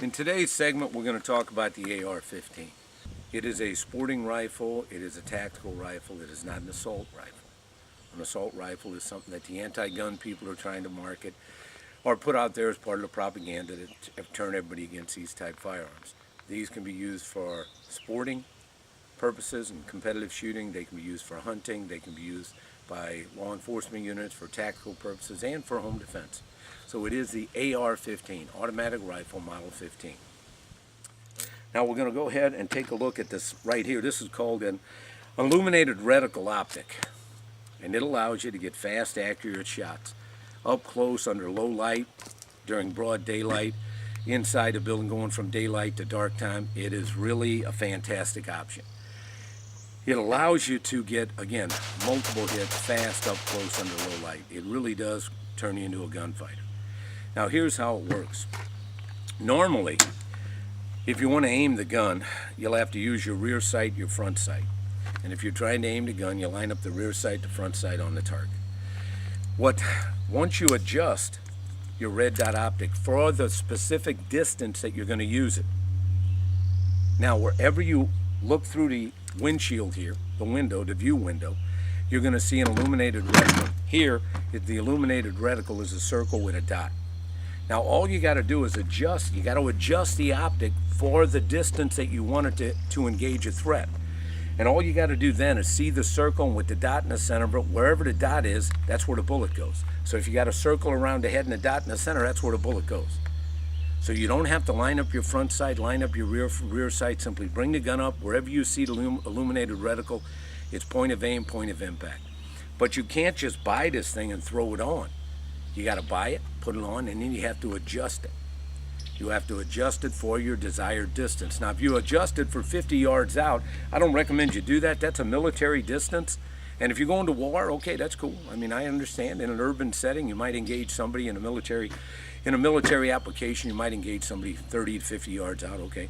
In today's segment, we're going to talk about the AR-15. It is a sporting rifle, it is a tactical rifle, it is not an assault rifle. An assault rifle is something that the anti-gun people are trying to market or put out there as part of the propaganda to turn everybody against these type firearms. These can be used for sporting purposes and competitive shooting, they can be used for hunting, they can be used by law enforcement units for tactical purposes and for home defense. So it is the AR-15, Automatic Rifle Model 15. Now we're going to go ahead and take a look at this right here. This is called an illuminated reticle optic, and it allows you to get fast, accurate shots up close under low light, during broad daylight, inside a building going from daylight to dark time. It is really a fantastic option. It allows you to get, again, multiple hits fast up close under low light. It really does turn you into a gunfighter. Now here's how it works. Normally, if you want to aim the gun, you'll have to use your rear sight, your front sight. And if you're trying to aim the gun, you line up the rear sight, the front sight on the target. Once you adjust your red dot optic for the specific distance that you're going to use it. Now, wherever you look through the windshield here, the window, the view window, you're going to see an illuminated reticle. Here, the illuminated reticle is a circle with a dot. Now all you got to do is adjust. You got to adjust the optic for the distance that you want it to engage a threat. And all you got to do then is see the circle with the dot in the center of it. Wherever the dot is, that's where the bullet goes. So if you got a circle around the head and a dot in the center, that's where the bullet goes. So you don't have to line up your front sight, line up your rear sight. Simply bring the gun up wherever you see the illuminated reticle. It's point of aim, point of impact. But you can't just buy this thing and throw it on. You got to buy it, put it on, and then you have to adjust it. You have to adjust it for your desired distance. Now, if you adjust it for 50 yards out, I don't recommend you do that. That's a military distance. And if you're going to war, okay, that's cool. I mean, I understand in an urban setting, you might engage somebody in a military application, you might engage somebody 30 to 50 yards out, okay.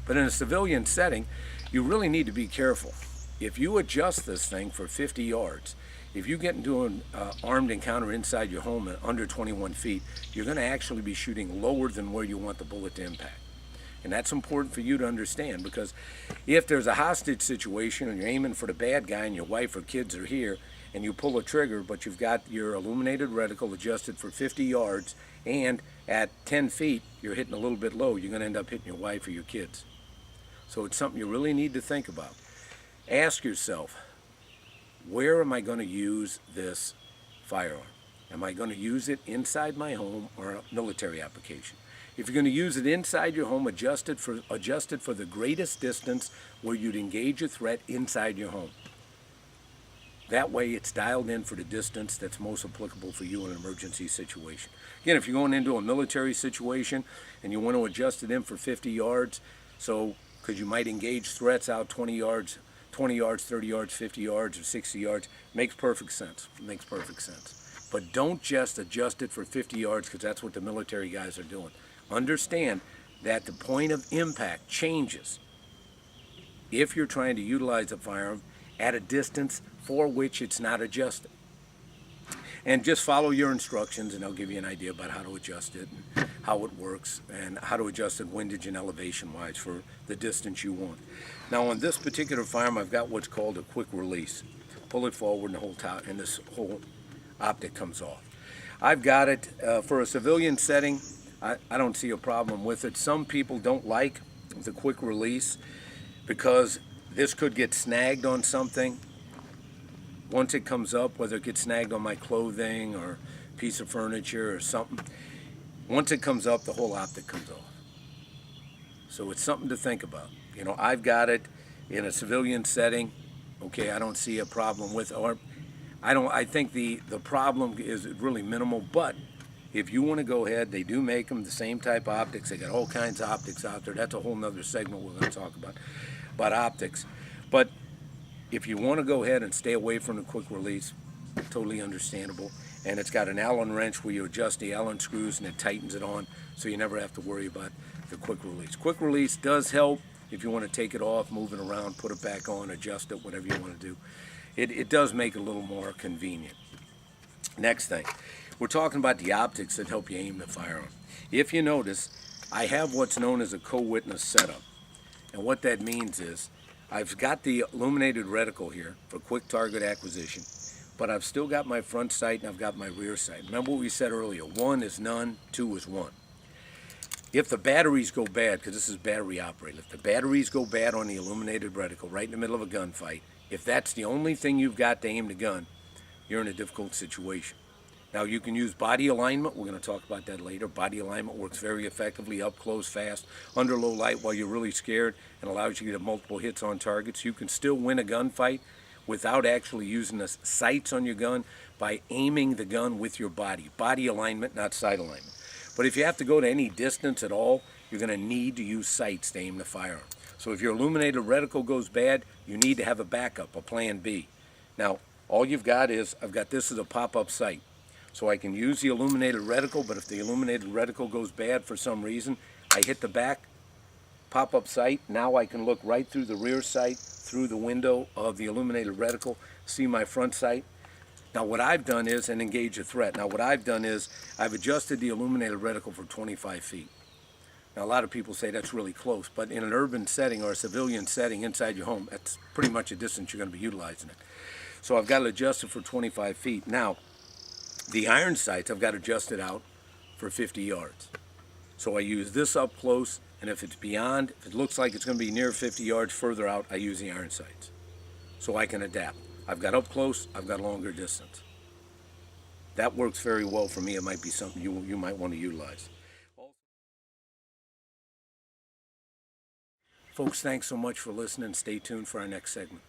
But in a civilian setting, you really need to be careful. If you adjust this thing for 50 yards, if you get into an armed encounter inside your home at under 21 feet, you're going to actually be shooting lower than where you want the bullet to impact. And that's important for you to understand, because if there's a hostage situation and you're aiming for the bad guy and your wife or kids are here and you pull a trigger, but you've got your illuminated reticle adjusted for 50 yards and at 10 feet you're hitting a little bit low, you're going to end up hitting your wife or your kids. So it's something you really need to think about. Ask yourself, where am I going to use this firearm? Am I going to use it inside my home or a military application? If you're going to use it inside your home, adjust it for the greatest distance where you'd engage a threat inside your home. That way it's dialed in for the distance that's most applicable for you in an emergency situation. Again, if you're going into a military situation and you want to adjust it in for 50 yards, so because you might engage threats out 20 yards, 30 yards, 50 yards, or 60 yards, makes perfect sense. Makes perfect sense. But don't just adjust it for 50 yards because that's what the military guys are doing. Understand that the point of impact changes if you're trying to utilize a firearm at a distance for which it's not adjusted. And just follow your instructions and they'll give you an idea about how to adjust it and how it works and how to adjust it windage and elevation wise for the distance you want. Now on this particular firearm, I've got what's called a quick release. Pull it forward and the whole top and this whole optic comes off. I've got it for a civilian setting. I don't see a problem with it. Some people don't like the quick release because this could get snagged on something. Once it comes up, whether it gets snagged on my clothing or piece of furniture or something, once it comes up, the whole optic comes off. So it's something to think about. You know, I've got it in a civilian setting. Okay, I don't see a problem with, or I think the problem is really minimal, but if you want to go ahead, they do make them the same type of optics. They got all kinds of optics out there. That's a whole nother segment we're going to talk about optics. But if you want to go ahead and stay away from the quick release, totally understandable. And it's got an Allen wrench where you adjust the Allen screws and it tightens it on, so you never have to worry about the quick release. Quick release does help if you want to take it off, move it around, put it back on, adjust it, whatever you want to do. It does make it a little more convenient. Next thing, we're talking about the optics that help you aim the firearm. If you notice, I have what's known as a co-witness setup. And what that means is I've got the illuminated reticle here for quick target acquisition, but I've still got my front sight and I've got my rear sight. Remember what we said earlier, 1 is none, 2 is 1. If the batteries go bad, because this is battery operated, if the batteries go bad on the illuminated reticle right in the middle of a gunfight, if that's the only thing you've got to aim the gun, you're in a difficult situation. Now you can use body alignment. We're going to talk about that later. Body alignment works very effectively up close, fast, under low light while you're really scared, and allows you to get multiple hits on targets. You can still win a gunfight without actually using the sights on your gun by aiming the gun with your body. Body alignment, not sight alignment. But if you have to go to any distance at all, you're going to need to use sights to aim the firearm. So if your illuminated reticle goes bad, you need to have a backup, a plan B. Now, all you've got is, I've got this as a pop-up sight. So I can use the illuminated reticle, but if the illuminated reticle goes bad for some reason, I hit the back pop-up sight. Now I can look right through the rear sight, through the window of the illuminated reticle, see my front sight. Now what I've done is, and engage a threat. Now what I've done is, I've adjusted the illuminated reticle for 25 feet. Now a lot of people say that's really close, but in an urban setting or a civilian setting inside your home, that's pretty much a distance you're going to be utilizing it. So I've got it adjusted for 25 feet. Now, the iron sights I've got adjusted out for 50 yards. So I use this up close, and if it's beyond, if it looks like it's going to be near 50 yards further out, I use the iron sights. So I can adapt. I've got up close, I've got longer distance. That works very well for me. It might be something you might want to utilize. Folks, thanks so much for listening. Stay tuned for our next segment.